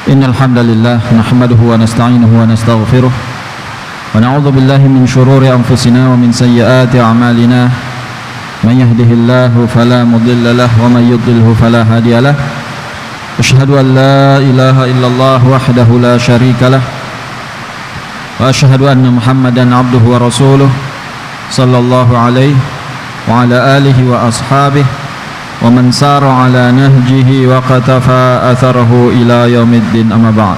إن الحمد لله نحمده ونستعينه ونستغفره ونعوذ بالله من شرور أنفسنا ومن سيئات أعمالنا من يهده الله فلا مضل له ومن يضلله فلا هادي له أشهد أن لا إله إلا الله وحده لا شريك له وأشهد أن محمدا عبده ورسوله صلى الله عليه وعلى آله وأصحابه ومن سار على نهجه وقتفى أثره إلى يوم الدين أما بعد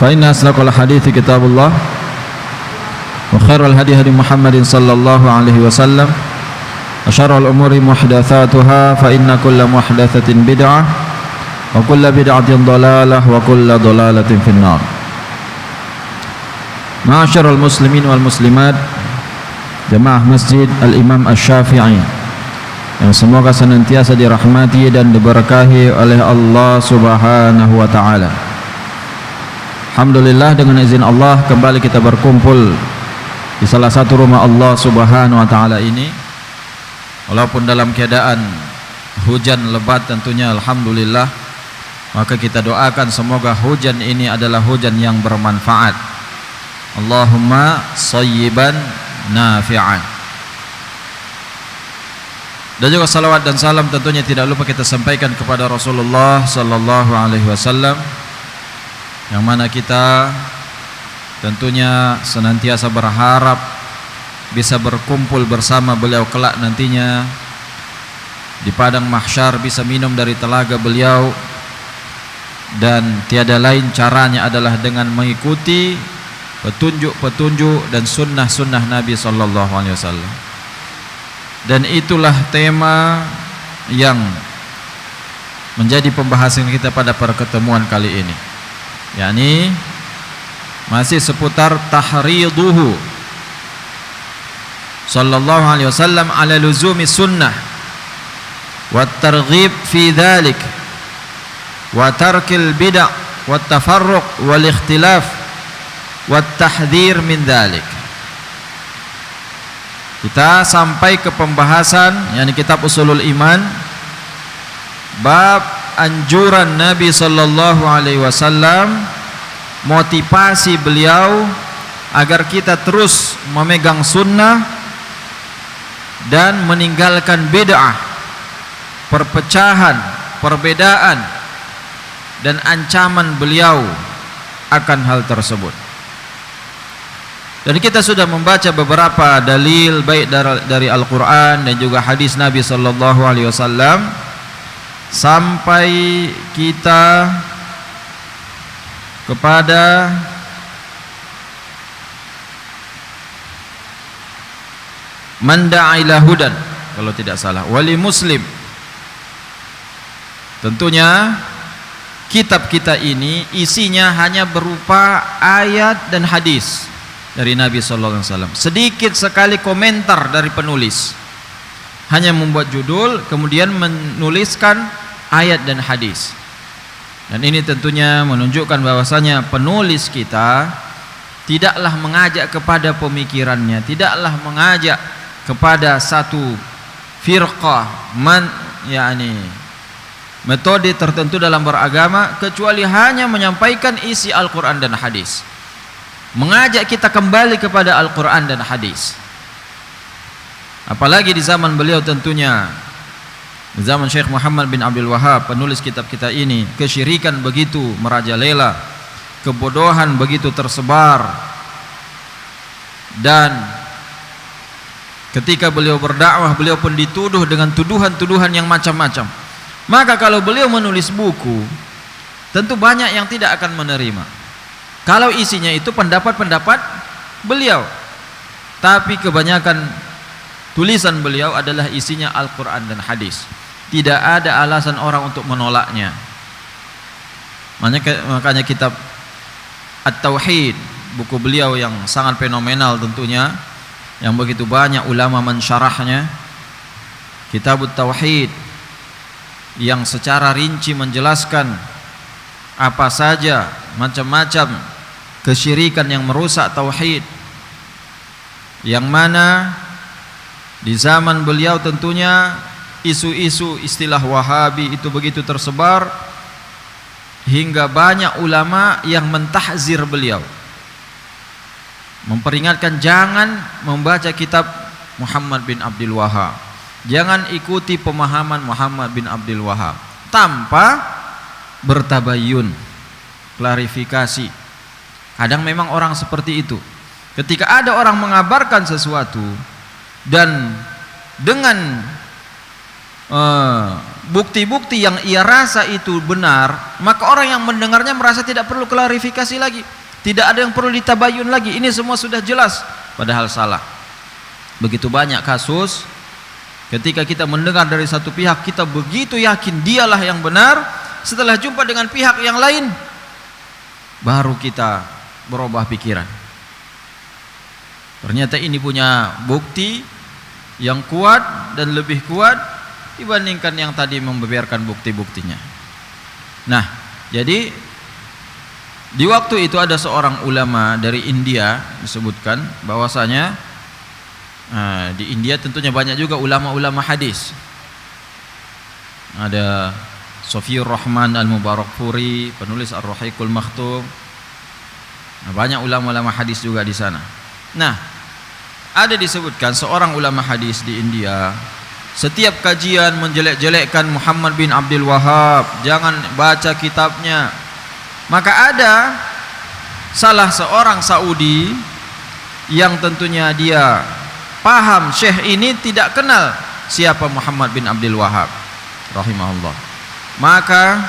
فإن أصدق الحديث كتاب الله وخير الهدي هدي محمد صلى الله عليه وسلم وشر الأمور محدثاتها فإن كل محدثة بدعة وكل بدعة ضلالة وكل ضلالة في النار. معاشر المسلمين والمسلمات jemaah Masjid Al-Imam Asy-Syafi'i yang semoga senantiasa dirahmati dan diberkahi oleh Allah Subhanahu wa taala. Alhamdulillah, dengan izin Allah kembali kita berkumpul di salah satu rumah Allah Subhanahu wa taala ini. Walaupun dalam keadaan hujan lebat tentunya alhamdulillah, maka kita doakan semoga hujan ini adalah hujan yang bermanfaat. Allahumma shayyiban nafi'an. Dan juga salawat dan salam tentunya tidak lupa kita sampaikan kepada Rasulullah sallallahu alaihi wasallam, yang mana kita tentunya senantiasa berharap bisa berkumpul bersama beliau kelak nantinya di padang mahsyar, bisa minum dari telaga beliau, dan tiada lain caranya adalah dengan mengikuti petunjuk-petunjuk dan sunnah-sunnah Nabi sallallahu alaihi wasallam. Dan itulah tema yang menjadi pembahasan kita pada pertemuan kali ini, yakni masih seputar tahriduhu sallallahu alaihi wasallam ala luzumi sunnah wa targhib fi dhalik wa tarkil bid'ah wa tafarruq wal ikhtilaf wa tahdhir min dhalik. Kita sampai ke pembahasan yakni kitab Ushulul Iman, bab anjuran Nabi sallallahu alaihi wasallam, motivasi beliau agar kita terus memegang sunnah dan meninggalkan bid'ah, perpecahan, perbedaan, dan ancaman beliau akan hal tersebut. Dan kita sudah membaca beberapa dalil baik dari Al-Quran dan juga hadis Nabi sallallahu alaihi wasallam sampai kita kepada man da'a ila hudan, kalau tidak salah, wali muslim. Tentunya kitab kita ini isinya hanya berupa ayat dan hadis dari Nabi sallallahu alaihi wasallam. Sedikit sekali komentar dari penulis, hanya membuat judul kemudian menuliskan ayat dan hadis. Dan ini tentunya menunjukkan bahwasanya penulis kita tidaklah mengajak kepada pemikirannya, tidaklah mengajak kepada satu firqah metode tertentu dalam beragama, kecuali hanya menyampaikan isi Al-Quran dan hadis, mengajak kita kembali kepada Al-Quran dan hadis. Apalagi di zaman beliau, tentunya di zaman Syekh Muhammad bin Abdul Wahhab, penulis kitab kita ini, kesyirikan begitu merajalela, kebodohan begitu tersebar, dan ketika beliau berdakwah, beliau pun dituduh dengan tuduhan-tuduhan yang macam-macam. Maka kalau beliau menulis buku, tentu banyak yang tidak akan menerima kalau isinya itu pendapat-pendapat beliau. Tapi kebanyakan tulisan beliau adalah isinya Al-Quran dan hadis. Tidak ada alasan orang untuk menolaknya. Makanya kitab At-Tauhid, buku beliau yang sangat fenomenal tentunya, yang begitu banyak ulama mensyarahnya, Kitab At-Tauhid, yang secara rinci menjelaskan apa saja macam-macam kesyirikan yang merusak tauhid, yang mana di zaman beliau tentunya isu-isu istilah Wahabi itu begitu tersebar, hingga banyak ulama yang mentahzir beliau, memperingatkan jangan membaca kitab Muhammad bin Abdul Wahhab, jangan ikuti pemahaman Muhammad bin Abdul Wahhab tanpa bertabayun, klarifikasi. Kadang memang orang seperti itu. Ketika ada orang mengabarkan sesuatu dan dengan bukti-bukti yang ia rasa itu benar, maka orang yang mendengarnya merasa tidak perlu klarifikasi lagi, tidak ada yang perlu ditabayun lagi, ini semua sudah jelas, padahal salah. Begitu banyak kasus ketika kita mendengar dari satu pihak, kita begitu yakin dialah yang benar, setelah jumpa dengan pihak yang lain baru kita berubah pikiran. Ternyata ini punya bukti yang kuat dan lebih kuat dibandingkan yang tadi membeberkan bukti-buktinya. Nah, jadi di waktu itu ada seorang ulama dari India, disebutkan bahwasanya di India tentunya banyak juga ulama-ulama hadis. Ada Sofiur Rahman Al-Mubarakfuri, penulis Ar-Rahiqul Makhtum. Nah, banyak ulama-ulama hadis juga di sana. Nah, ada disebutkan seorang ulama hadis di India, setiap kajian menjelek-jelekkan Muhammad bin Abdul Wahhab, jangan baca kitabnya. Maka ada salah seorang Saudi yang tentunya dia paham syekh ini tidak kenal siapa Muhammad bin Abdul Wahhab rahimahullah. Maka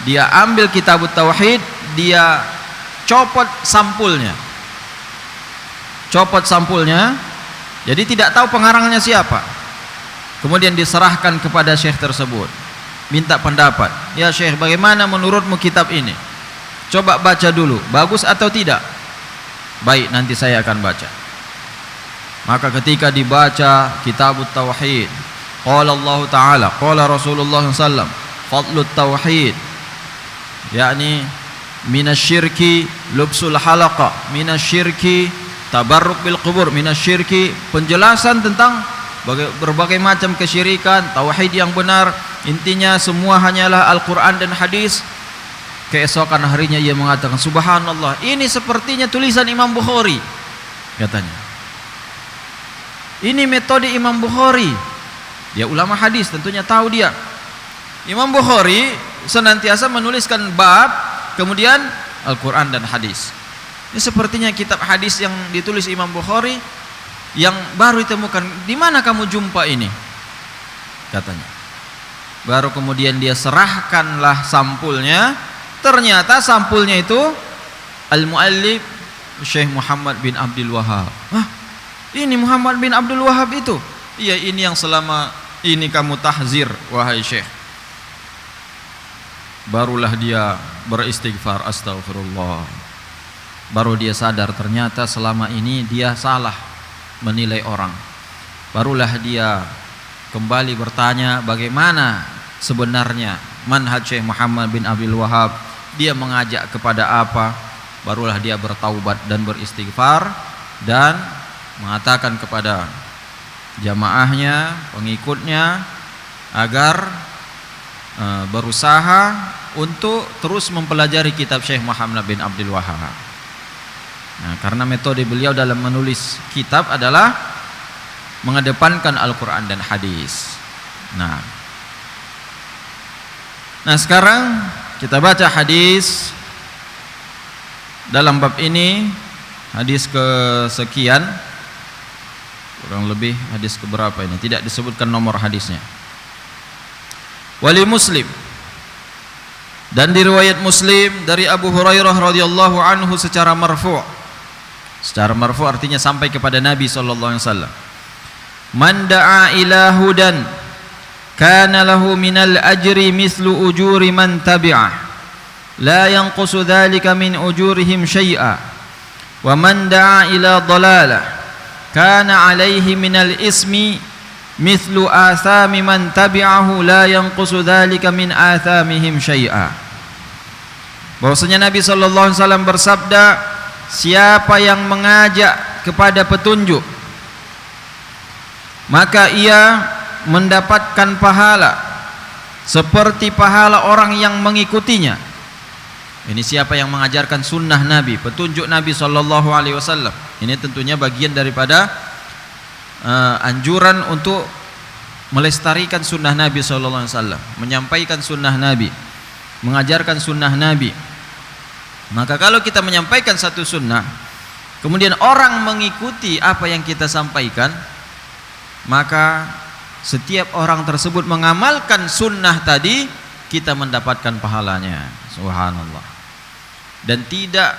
dia ambil kitab tauhid, dia copot sampulnya. Jadi tidak tahu pengarangnya siapa. Kemudian diserahkan kepada syekh tersebut, minta pendapat. Ya syekh, bagaimana menurutmu kitab ini? Coba baca dulu, bagus atau tidak? Baik, nanti saya akan baca. Maka ketika dibaca kitab tauhid, qala Allah Ta'ala, qala Rasulullah SAW, fadlut tauhid, yakni minasyirki lubsul halaqa, minasyirki tabarruk bil qubur, minasyirki, penjelasan tentang berbagai macam kesyirikan, tauhid yang benar, intinya semua hanyalah Al-Quran dan hadis. Keesokan harinya ia mengatakan, subhanallah, ini sepertinya tulisan Imam Bukhari, katanya. Ini metode Imam Bukhari. Dia ulama hadis, tentunya tahu dia. Imam Bukhari senantiasa menuliskan bab, kemudian Al-Quran dan hadis. Ini sepertinya kitab hadis yang ditulis Imam Bukhari yang baru ditemukan. Di mana kamu jumpa ini? Katanya. Baru kemudian dia serahkanlah sampulnya. Ternyata sampulnya itu Al-Muallif Syekh Muhammad bin Abdul Wahhab. Hah? Ini Muhammad bin Abdul Wahhab itu? Iya, ini yang selama ini kamu tahzir, wahai Syekh. Barulah dia beristighfar, astagfirullah. Baru dia sadar ternyata selama ini dia salah menilai orang. Barulah dia kembali bertanya bagaimana sebenarnya manhaj Syekh Muhammad bin Abdul Wahhab, dia mengajak kepada apa. Barulah dia bertaubat dan beristighfar dan mengatakan kepada jamaahnya, pengikutnya, agar berusaha untuk terus mempelajari kitab Syekh Muhammad bin Abdul Wahhab. Nah, karena metode beliau dalam menulis kitab adalah mengedepankan Al-Quran dan hadis. Nah, sekarang kita baca hadis dalam bab ini, hadis kesekian, kurang lebih hadis keberapa ini, tidak disebutkan nomor hadisnya. Wali Muslim, dan di riwayat Muslim dari Abu Hurairah radhiyallahu anhu secara marfu'. Secara marfu' artinya sampai kepada Nabi sallallahu alaihi wasallam. Man da'a ila hudan kana lahu minal ajri mislu ujuri man tabi'ah la yanqusu dhalika min ujurihim syai'a wa man da'a ila dhalalah kana alaihi minal ismi mislu athami man tabi'ahu la yanqusu dhalika min athamihim syai'a. Bahwasanya Nabi sallallahu alaihi wasallam bersabda, siapa yang mengajak kepada petunjuk maka ia mendapatkan pahala seperti pahala orang yang mengikutinya, Ini siapa yang mengajarkan sunnah Nabi, petunjuk Nabi sallallahu alaihi wasallam. Ini tentunya bagian daripada anjuran untuk melestarikan sunnah Nabi sallallahu alaihi wasallam, menyampaikan sunnah Nabi, mengajarkan sunnah Nabi. Maka kalau kita menyampaikan satu sunnah, kemudian orang mengikuti apa yang kita sampaikan, maka setiap orang tersebut mengamalkan sunnah tadi, kita mendapatkan pahalanya. Subhanallah. Dan tidak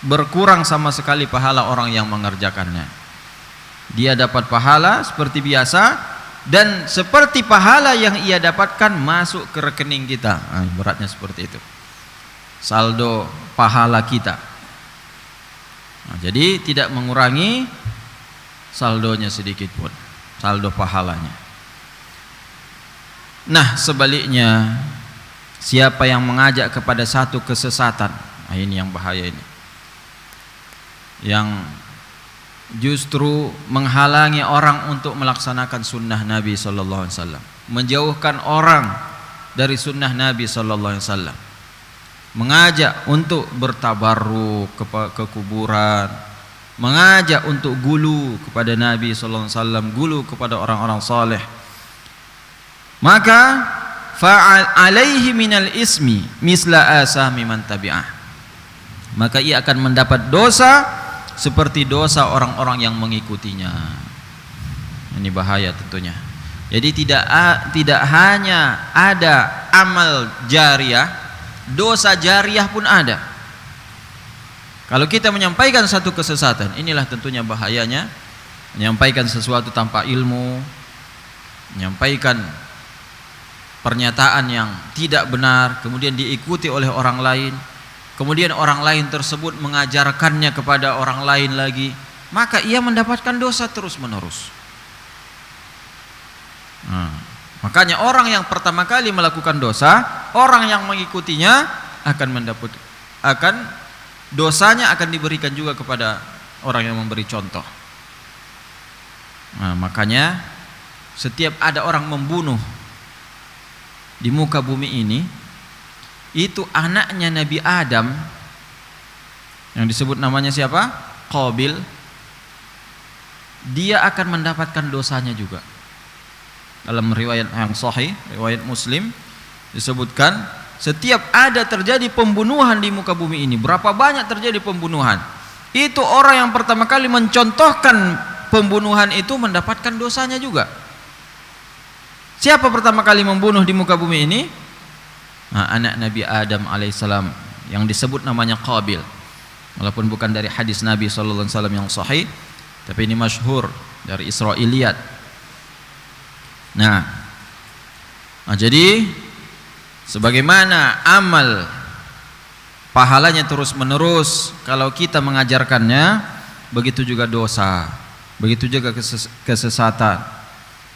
berkurang sama sekali pahala orang yang mengerjakannya. Dia dapat pahala seperti biasa, dan seperti pahala yang ia dapatkan masuk ke rekening kita. Beratnya seperti itu, saldo pahala kita. Jadi tidak mengurangi saldonya sedikit pun, saldo pahalanya. Nah, sebaliknya, siapa yang mengajak kepada satu kesesatan, ini yang bahaya ini, yang justru menghalangi orang untuk melaksanakan sunnah Nabi sallallahu alaihi wasallam, menjauhkan orang dari sunnah Nabi sallallahu alaihi wasallam, mengajak untuk bertabarruk ke kuburan, mengajak untuk gulu kepada Nabi sallallahu alaihi wasallam, gulu kepada orang-orang saleh, maka fa'al alaihi minal ismi misla asami man tabi'ah, maka ia akan mendapat dosa seperti dosa orang-orang yang mengikutinya. Ini bahaya tentunya. Jadi tidak hanya ada amal jariah, dosa jariah pun ada. Kalau kita menyampaikan satu kesesatan, inilah tentunya bahayanya, menyampaikan sesuatu tanpa ilmu, menyampaikan pernyataan yang tidak benar, kemudian diikuti oleh orang lain, kemudian orang lain tersebut mengajarkannya kepada orang lain lagi, maka ia mendapatkan dosa terus menerus. Makanya orang yang pertama kali melakukan dosa, orang yang mengikutinya akan dosanya akan diberikan juga kepada orang yang memberi contoh. Makanya setiap ada orang membunuh di muka bumi ini, itu anaknya Nabi Adam yang disebut namanya siapa? Qabil. Dia akan mendapatkan dosanya juga. Dalam riwayat yang sahih, riwayat Muslim, disebutkan setiap ada terjadi pembunuhan di muka bumi ini, berapa banyak terjadi pembunuhan, itu orang yang pertama kali mencontohkan pembunuhan itu mendapatkan dosanya juga. Siapa pertama kali membunuh di muka bumi ini? Anak Nabi Adam alaihissalam yang disebut namanya Qabil. Walaupun bukan dari hadis Nabi sallallahu alaihi wasallam yang sahih, tapi ini masyhur dari Israiliyat. Nah, jadi sebagaimana amal pahalanya terus menerus kalau kita mengajarkannya, begitu juga dosa, begitu juga kesesatan.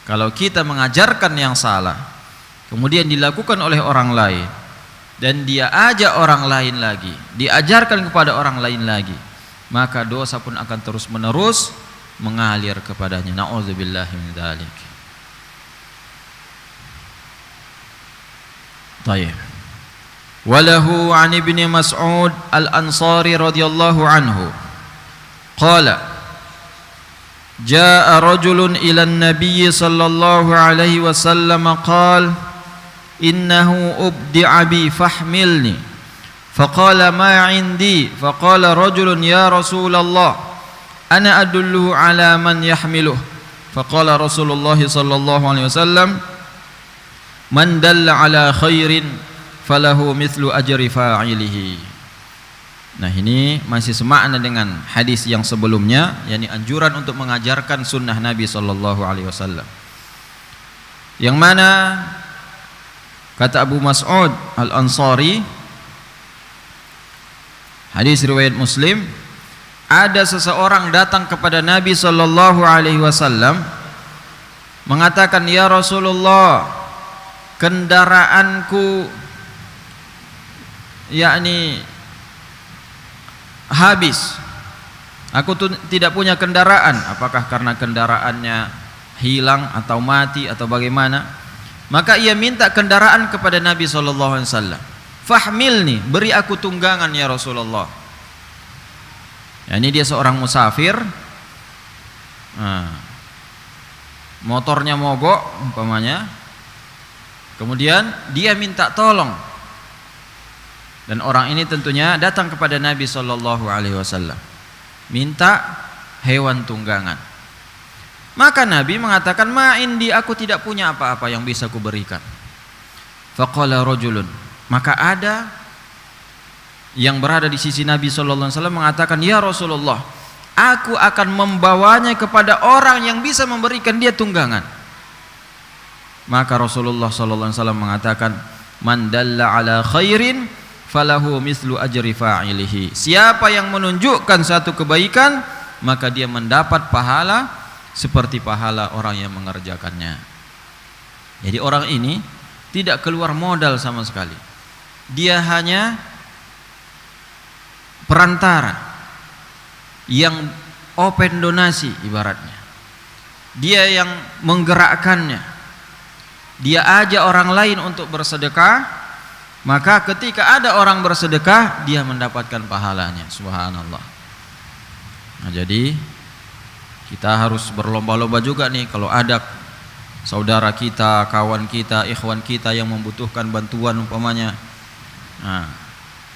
Kalau kita mengajarkan yang salah, kemudian dilakukan oleh orang lain, dan dia ajak orang lain lagi, diajarkan kepada orang lain lagi, maka dosa pun akan terus menerus mengalir kepadanya. Na'udzubillahi min dzalik. Baik. Walahu an Ibnu Mas'ud Al-Ansari radhiyallahu anhu qala jaa rajulun ila an-nabiy sallallahu alaihi wasallam qala innahu ubdi'a bi fahmilni faqala ma 'indi faqala rajulun ya Rasulullah ana adulluhu ala man yahmiluhu faqala Rasulullah sallallahu alaihi wasallam man dalla ala khairin falahu mithlu ajri fa'ilihi. Nah, ini masih semakna dengan hadis yang sebelumnya, yakni anjuran untuk mengajarkan sunnah Nabi sallallahu alaihi wasallam, yang mana kata Abu Mas'ud Al-Ansari, hadis riwayat Muslim, ada seseorang datang kepada Nabi sallallahu alaihi wasallam mengatakan, ya Rasulullah, kendaraanku yakni habis, aku tuh tidak punya kendaraan. Apakah karena kendaraannya hilang atau mati atau bagaimana? Maka ia minta kendaraan kepada Nabi sallallahu alaihi wasallam. fahmilni, beri aku tunggangan ya Rasulullah. Ya, ini dia seorang musafir, motornya mogok umpamanya, kemudian dia minta tolong, dan orang ini tentunya datang kepada Nabi Shallallahu Alaihi Wasallam minta hewan tunggangan. Maka Nabi mengatakan, ma indi, aku tidak punya apa-apa yang bisa kuberikan. Faqala rajulun, maka ada yang berada di sisi Nabi Shallallahu Alaihi Wasallam mengatakan, ya Rasulullah, aku akan membawanya kepada orang yang bisa memberikan dia tunggangan. Maka Rasulullah Shallallahu Alaihi Wasallam mengatakan, man dalla ala khairin falahu mislu ajri fa'ilihi. Siapa yang menunjukkan satu kebaikan, maka dia mendapat pahala seperti pahala orang yang mengerjakannya. Jadi orang ini tidak keluar modal sama sekali. Dia hanya perantara yang open donasi ibaratnya. Dia yang menggerakkannya. Dia ajak orang lain untuk bersedekah, maka ketika ada orang bersedekah, dia mendapatkan pahalanya. Subhanallah. Nah, jadi kita harus berlomba-lomba juga nih, kalau ada saudara kita, kawan kita, ikhwan kita yang membutuhkan bantuan umpamanya, nah,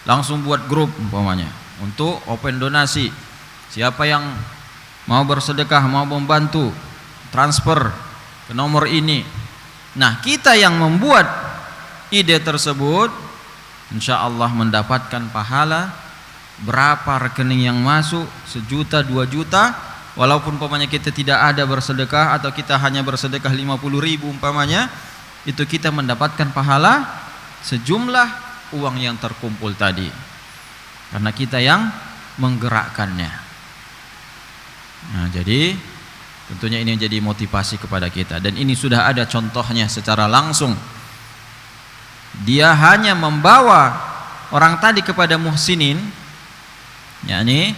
langsung buat grup umpamanya untuk open donasi. Siapa yang mau bersedekah, mau membantu, transfer ke nomor ini. Nah, kita yang membuat ide tersebut, insya Allah mendapatkan pahala. Berapa rekening yang masuk, 1 juta, 2 juta, walaupun umpamanya kita tidak ada bersedekah, atau kita hanya bersedekah 50.000 umpamanya, itu kita mendapatkan pahala sejumlah uang yang terkumpul tadi, karena kita yang menggerakkannya. Nah, jadi tentunya ini jadi motivasi kepada kita, dan ini sudah ada contohnya secara langsung. Dia hanya membawa orang tadi kepada muhsinin, yakni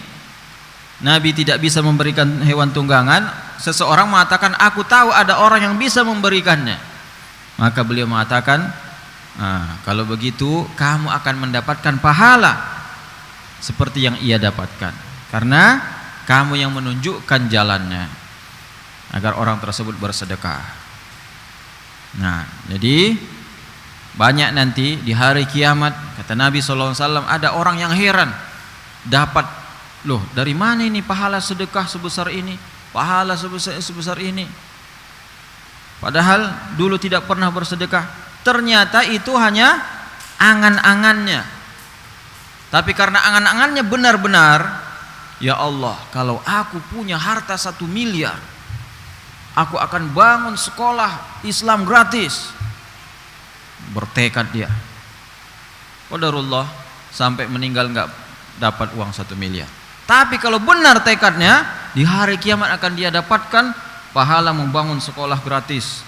Nabi tidak bisa memberikan hewan tunggangan. Seseorang mengatakan, aku tahu ada orang yang bisa memberikannya. Maka beliau mengatakan, kalau begitu kamu akan mendapatkan pahala seperti yang ia dapatkan, karena kamu yang menunjukkan jalannya agar orang tersebut bersedekah. Nah, jadi banyak nanti di hari kiamat, kata Nabi SAW, ada orang yang heran, dapat, loh dari mana ini pahala sedekah sebesar ini, pahala sebesar ini, padahal dulu tidak pernah bersedekah. Ternyata itu hanya angan-angannya, tapi karena angan-angannya benar-benar, ya Allah, kalau aku punya harta 1 miliar, aku akan bangun sekolah Islam gratis. Bertekad dia, qadarullah, sampai meninggal nggak dapat uang 1 miliar. Tapi kalau benar tekadnya, di hari kiamat akan dia dapatkan pahala membangun sekolah gratis.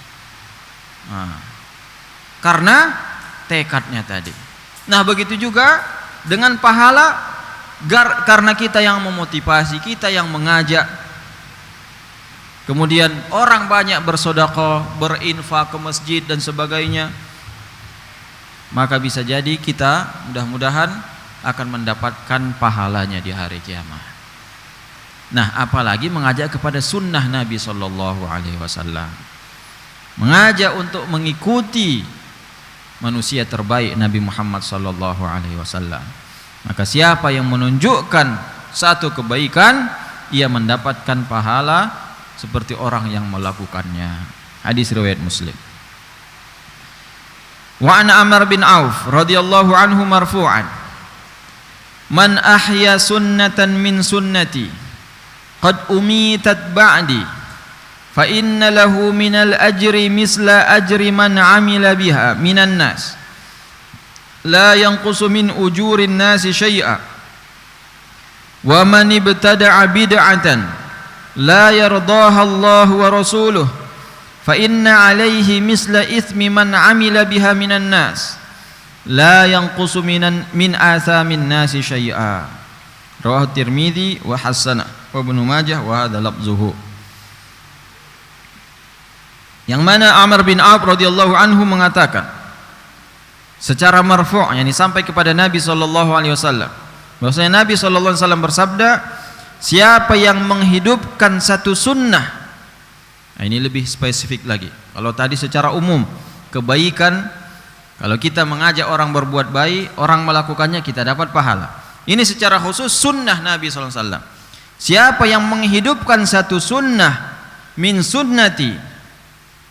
Karena tekadnya tadi. Nah, begitu juga dengan pahala, karena kita yang memotivasi, kita yang mengajak, kemudian orang banyak bersedekah, berinfak ke masjid dan sebagainya, maka bisa jadi kita mudah-mudahan akan mendapatkan pahalanya di hari kiamat. Nah, apalagi mengajak kepada sunnah Nabi Sallallahu Alaihi Wasallam, mengajak untuk mengikuti manusia terbaik Nabi Muhammad Sallallahu Alaihi Wasallam. Maka siapa yang menunjukkan satu kebaikan, ia mendapatkan pahala seperti orang yang melakukannya. Hadis riwayat Muslim. Wa an Amr bin Auf radhiyallahu anhu marfu'an, man ahya sunnatan min sunnati qad umitat ba'di fa inna lahu minal ajri misla ajri man amila biha minan nas la yanqusu min ujurin nasi syai'a wa man ibtada'a bid'atan la yardaha Allah wa rasuluhu fa inna alaihi misla ithmi man amila biha minan nas la yanqusu min athamin nasi syai'a. Rawahu Tirmidzi wa hasana wa Ibnu Majah wa hadza lafzuhu. Yang mana Amr bin Auf radhiyallahu anhu mengatakan, secara marfu', yakni sampai kepada Nabi sallallahu alaihi wasallam. Bahwasanya Nabi sallallahu alaihi wasallam bersabda, siapa yang menghidupkan satu sunnah. Nah, ini lebih spesifik lagi. Kalau tadi secara umum kebaikan, kalau kita mengajak orang berbuat baik, orang melakukannya, kita dapat pahala. Ini secara khusus sunnah Nabi sallallahu alaihi wasallam. Siapa yang menghidupkan satu sunnah min sunnati,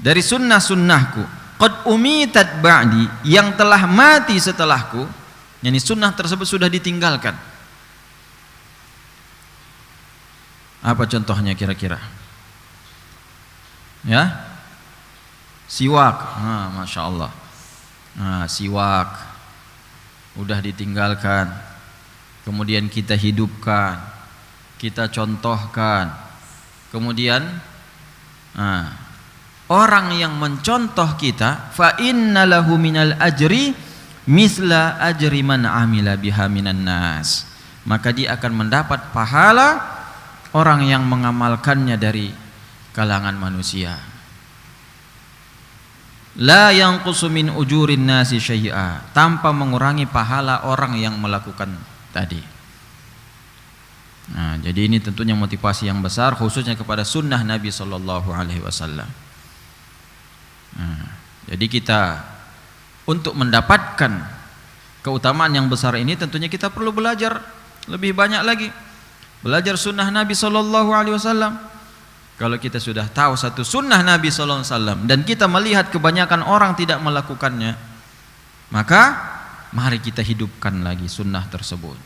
dari sunnah-sunnahku, qad umitat ba'di, yang telah mati setelahku, yakni sunnah tersebut sudah ditinggalkan. Apa contohnya kira-kira? Ya, siwak. Masya Allah. Siwak udah ditinggalkan, kemudian kita hidupkan, kita contohkan, kemudian orang yang mencontoh kita, fa inna lahu minal ajri misla ajri man amila biha minan nas, maka dia akan mendapat pahala orang yang mengamalkannya dari kalangan manusia. La yanqusu min ujurin nasi syai'a, tanpa mengurangi pahala orang yang melakukan tadi. Nah, jadi ini tentunya motivasi yang besar khususnya kepada sunnah Nabi sallallahu alaihi wasallam. Jadi kita untuk mendapatkan keutamaan yang besar ini tentunya kita perlu belajar lebih banyak lagi. Belajar sunnah Nabi sallallahu alaihi wasallam. Kalau kita sudah tahu satu sunnah Nabi sallallahu alaihi wasallam dan kita melihat kebanyakan orang tidak melakukannya, maka mari kita hidupkan lagi sunnah tersebut.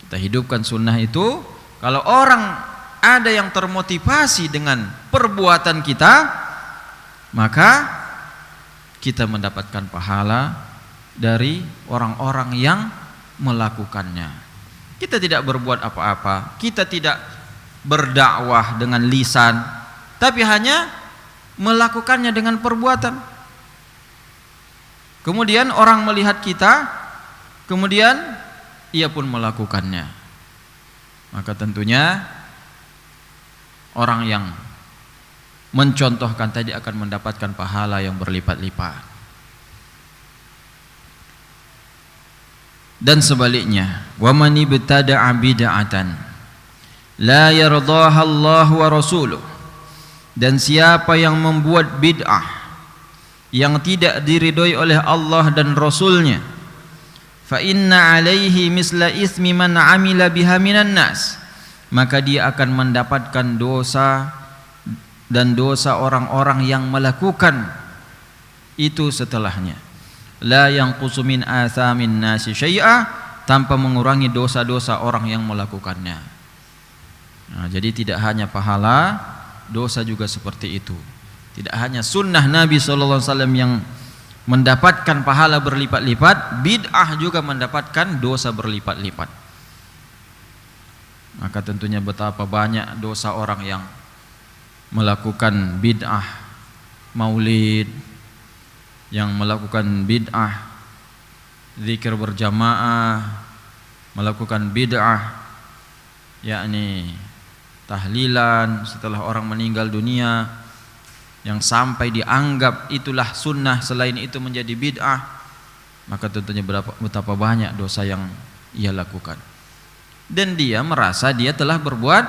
Kita hidupkan sunnah itu. Kalau orang ada yang termotivasi dengan perbuatan kita, maka kita mendapatkan pahala dari orang-orang yang melakukannya. Kita tidak berbuat apa-apa, kita tidak berdakwah dengan lisan, tapi hanya melakukannya dengan perbuatan. Kemudian orang melihat kita, kemudian ia pun melakukannya. Maka tentunya orang yang mencontohkan tadi akan mendapatkan pahala yang berlipat-lipat. Dan sebaliknya, wa man ibtada'a bid'atan la yardaha Allah wa rasuluh, dan siapa yang membuat bid'ah yang tidak diridhoi oleh Allah dan Rasulnya, fa inna alaihi misla ismi man amila biha minan nas, maka dia akan mendapatkan dosa dan dosa orang-orang yang melakukan itu setelahnya. La yanqusu min athamin nasi syai'a, tanpa mengurangi dosa-dosa orang yang melakukannya. Nah, jadi tidak hanya pahala, dosa juga seperti itu. Tidak hanya sunnah Nabi sallallahu alaihi wasallam yang mendapatkan pahala berlipat-lipat, bid'ah juga mendapatkan dosa berlipat-lipat. Maka tentunya betapa banyak dosa orang yang melakukan bid'ah maulid, yang melakukan bid'ah zikir berjamaah, melakukan bid'ah yakni tahlilan setelah orang meninggal dunia, yang sampai dianggap itulah sunnah, selain itu menjadi bid'ah. Maka tentunya betapa banyak dosa yang ia lakukan, dan dia merasa dia telah berbuat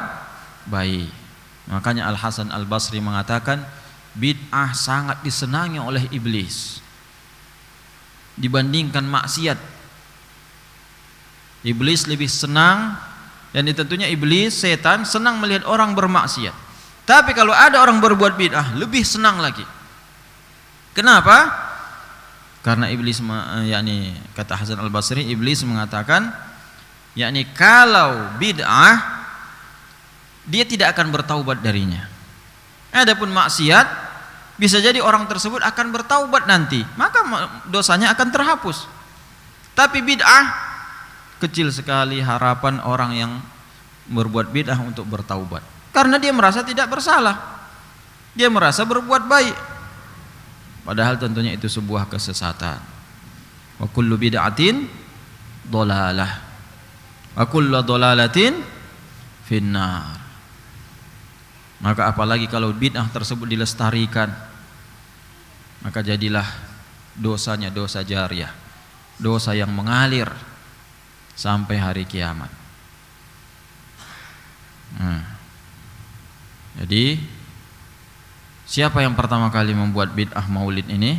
baik. Makanya Al-Hasan Al-Basri mengatakan, bid'ah sangat disenangi oleh iblis dibandingkan maksiat. Iblis lebih senang, dan tentunya iblis, setan, senang melihat orang bermaksiat. Tapi kalau ada orang berbuat bid'ah, lebih senang lagi. Kenapa? Karena iblis, yakni kata Hasan Al-Basri, iblis mengatakan, yakni kalau bid'ah dia tidak akan bertaubat darinya. Adapun maksiat, bisa jadi orang tersebut akan bertaubat nanti, maka dosanya akan terhapus. Tapi bid'ah, kecil sekali harapan orang yang berbuat bid'ah untuk bertaubat, karena dia merasa tidak bersalah, dia merasa berbuat baik, padahal tentunya itu sebuah kesesatan. Wa kullu bid'atin dhalalah wa kullu dhalalatin finnar. Maka apalagi kalau bid'ah tersebut dilestarikan, maka jadilah dosanya dosa jariyah, dosa yang mengalir sampai hari kiamat. Jadi siapa yang pertama kali membuat bid'ah maulid ini?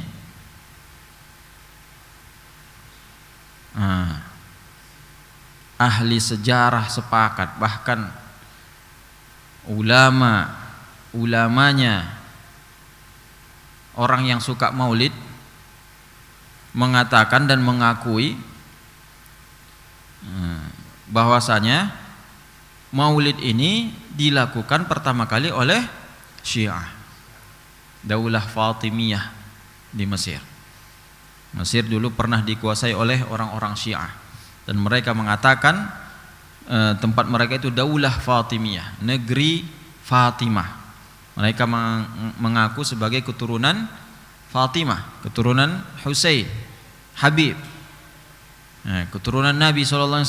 Ahli sejarah sepakat, bahkan ulamanya orang yang suka maulid mengatakan dan mengakui bahwasanya maulid ini dilakukan pertama kali oleh Syiah, Daulah Fatimiyah di Mesir. Mesir dulu pernah dikuasai oleh orang-orang Syiah, dan mereka mengatakan tempat mereka itu Daulah Fatimiyah, negeri Fatimah. Mereka mengaku sebagai keturunan Fatimah, keturunan Husain, Habib, keturunan Nabi SAW.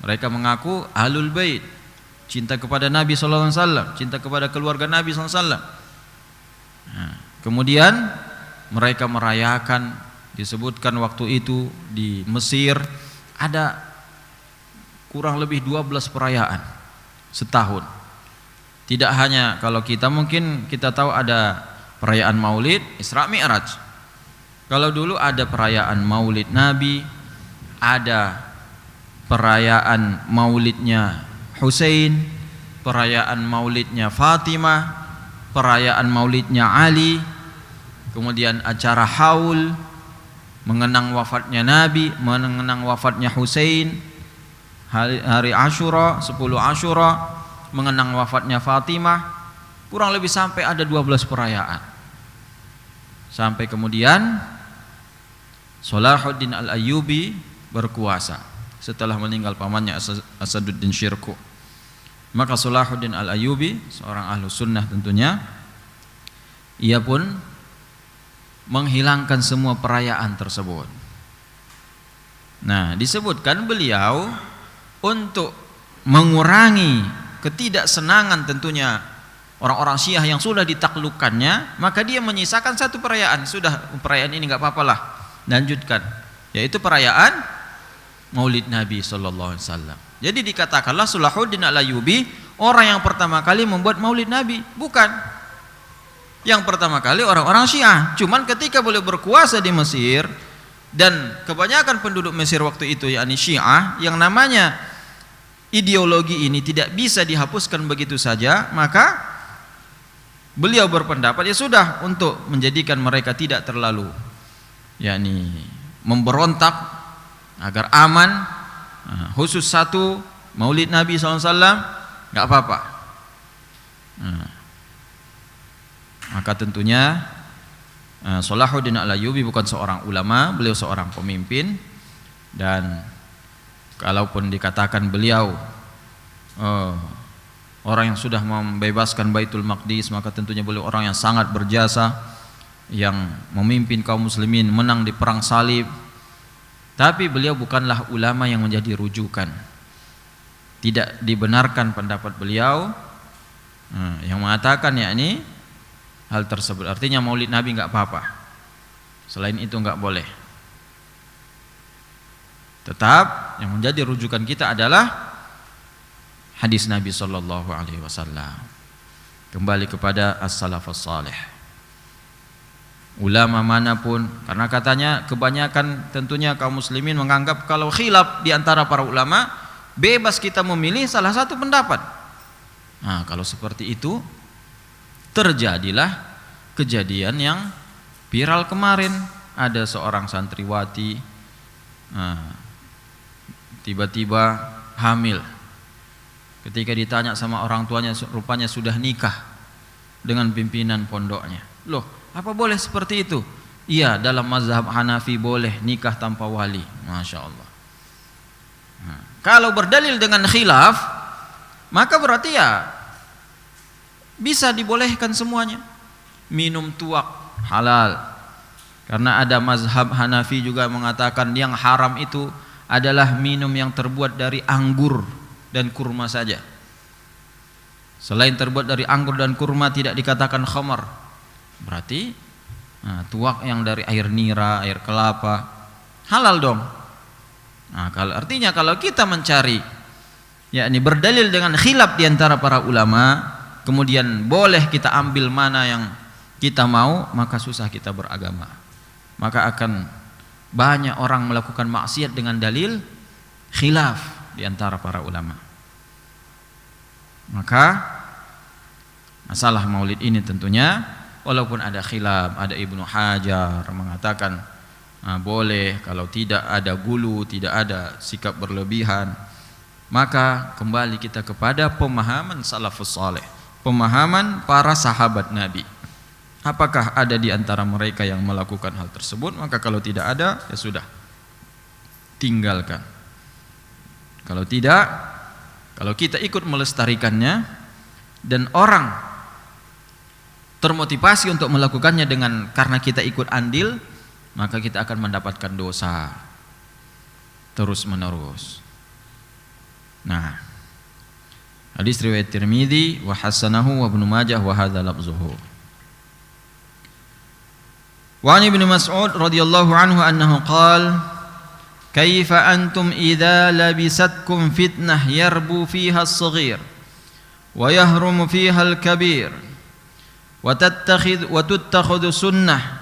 Mereka mengaku Ahlul Bait, cinta kepada Nabi SAW, cinta kepada keluarga Nabi SAW. Kemudian mereka merayakan, disebutkan waktu itu di Mesir ada kurang lebih 12 perayaan setahun. Tidak hanya kalau kita mungkin kita tahu ada perayaan Maulid, Isra Mi'raj. Kalau dulu ada perayaan Maulid Nabi, ada perayaan Maulidnya Husain, perayaan Maulidnya Fatimah, perayaan Maulidnya Ali, kemudian acara haul mengenang wafatnya Nabi, mengenang wafatnya Husain, hari Asyura, 10 Asyura, mengenang wafatnya Fatimah, kurang lebih sampai ada 12 perayaan. Sampai kemudian Salahuddin Al-Ayyubi berkuasa setelah meninggal pamannya Asaduddin Syirkuh. Maka Salahuddin Al-Ayyubi, seorang ahlu sunnah tentunya, ia pun menghilangkan semua perayaan tersebut. Nah, disebutkan beliau untuk mengurangi ketidaksenangan tentunya orang-orang Syiah yang sudah ditaklukkannya, maka dia menyisakan satu perayaan. Sudah, perayaan ini nggak apa-apalah, lanjutkan, yaitu perayaan Maulid Nabi sallallahu alaihi wasallam. Jadi dikatakanlah Salahuddin Al-Ayyubi orang yang pertama kali membuat Maulid Nabi, bukan. Yang pertama kali orang-orang Syiah. Cuman ketika beliau berkuasa di Mesir dan kebanyakan penduduk Mesir waktu itu yakni Syiah, yang namanya ideologi ini tidak bisa dihapuskan begitu saja, maka beliau berpendapat ya sudah, untuk menjadikan mereka tidak terlalu yakni memberontak agar aman, khusus satu Maulid Nabi SAW nggak apa-apa. Maka tentunya Salahuddin Al-Ayyubi bukan seorang ulama, beliau seorang pemimpin, dan kalaupun dikatakan beliau orang yang sudah membebaskan Baitul Maqdis, maka tentunya beliau orang yang sangat berjasa, yang memimpin kaum muslimin menang di perang salib. Tapi beliau bukanlah ulama yang menjadi rujukan. Tidak dibenarkan pendapat beliau yang mengatakan yakni hal tersebut. Artinya Maulid Nabi nggak apa-apa, selain itu nggak boleh. Tetap yang menjadi rujukan kita adalah hadis Nabi sallallahu alaihi wasallam. Kembali kepada as-salafus salih, ulama manapun, karena katanya kebanyakan tentunya kaum muslimin menganggap kalau khilaf di antara para ulama bebas kita memilih salah satu pendapat. Nah, kalau seperti itu terjadilah kejadian yang viral kemarin. Ada seorang santriwati tiba-tiba hamil. Ketika ditanya sama orang tuanya, rupanya sudah nikah dengan pimpinan pondoknya. Loh, apa boleh seperti itu? Iya, dalam mazhab Hanafi boleh nikah tanpa wali. Masya Allah. Kalau berdalil dengan khilaf, maka berarti ya bisa dibolehkan semuanya. Minum tuak halal, karena ada mazhab Hanafi juga mengatakan yang haram itu adalah minum yang terbuat dari anggur dan kurma saja. Selain terbuat dari anggur dan kurma tidak dikatakan khamar. Berarti tuak yang dari air nira, air kelapa, halal dong. Nah, artinya kalau kita mencari, yakni berdalil dengan khilaf di antara para ulama, kemudian boleh kita ambil mana yang kita mau, maka susah kita beragama. Maka akan banyak orang melakukan maksiat dengan dalil khilaf di antara para ulama. Maka masalah maulid ini tentunya walaupun ada khilaf, ada Ibnu Hajar mengatakan boleh, kalau tidak ada gulu, tidak ada sikap berlebihan, maka kembali kita kepada pemahaman salafus saleh, pemahaman para sahabat Nabi. Apakah ada di antara mereka yang melakukan hal tersebut? Maka kalau tidak ada, ya sudah, tinggalkan. Kalau tidak, kalau kita ikut melestarikannya dan orang termotivasi untuk melakukannya karena kita ikut andil, maka kita akan mendapatkan dosa terus menerus. Nah, hadis riwayat Tirmidzi wa hasanahu wa Ibnu Majah wa hadza lafzuhu. Wa an Ibnu Mas'ud radhiyallahu anhu annahu qala kaifa antum idza labisatkum fitnah yarbu fiha as-saghir wa yahrumu fiha al-kabir wa tattakhidhu sunnah